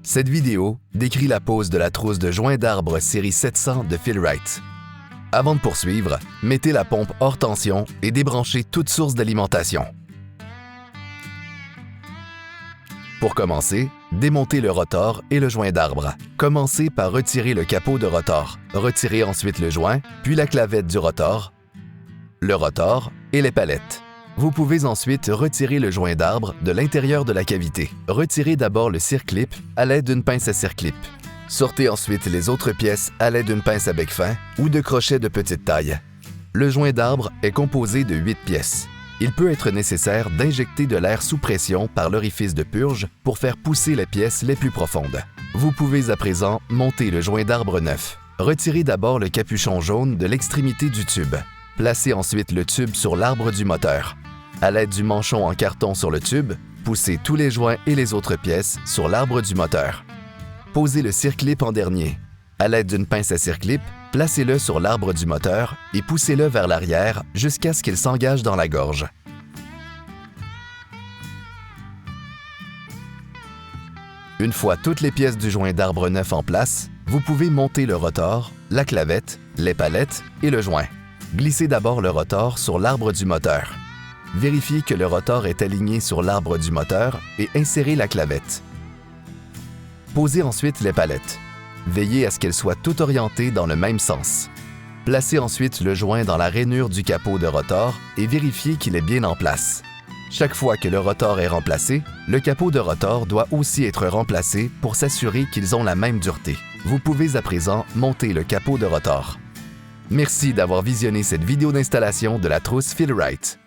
Cette vidéo décrit la pose de la trousse de joint d'arbre série 700 de Fill-Rite. Avant de poursuivre, mettez la pompe hors tension et débranchez toute source d'alimentation. Pour commencer, démontez le rotor et le joint d'arbre. Commencez par retirer le capot de rotor. Retirez ensuite le joint, puis la clavette du rotor, le rotor et les palettes. Vous pouvez ensuite retirer le joint d'arbre de l'intérieur de la cavité. Retirez d'abord le circlip à l'aide d'une pince à circlip. Sortez ensuite les autres pièces à l'aide d'une pince à bec fin ou de crochets de petite taille. Le joint d'arbre est composé de 8 pièces. Il peut être nécessaire d'injecter de l'air sous pression par l'orifice de purge pour faire pousser les pièces les plus profondes. Vous pouvez à présent monter le joint d'arbre neuf. Retirez d'abord le capuchon jaune de l'extrémité du tube. Placez ensuite le tube sur l'arbre du moteur. À l'aide du manchon en carton sur le tube, poussez tous les joints et les autres pièces sur l'arbre du moteur. Posez le circlip en dernier. À l'aide d'une pince à circlip, placez-le sur l'arbre du moteur et poussez-le vers l'arrière jusqu'à ce qu'il s'engage dans la gorge. Une fois toutes les pièces du joint d'arbre neuf en place, vous pouvez monter le rotor, la clavette, les palettes et le joint. Glissez d'abord le rotor sur l'arbre du moteur. Vérifiez que le rotor est aligné sur l'arbre du moteur et insérez la clavette. Posez ensuite les palettes. Veillez à ce qu'elles soient toutes orientées dans le même sens. Placez ensuite le joint dans la rainure du capot de rotor et vérifiez qu'il est bien en place. Chaque fois que le rotor est remplacé, le capot de rotor doit aussi être remplacé pour s'assurer qu'ils ont la même dureté. Vous pouvez à présent monter le capot de rotor. Merci d'avoir visionné cette vidéo d'installation de la trousse Fill-Rite.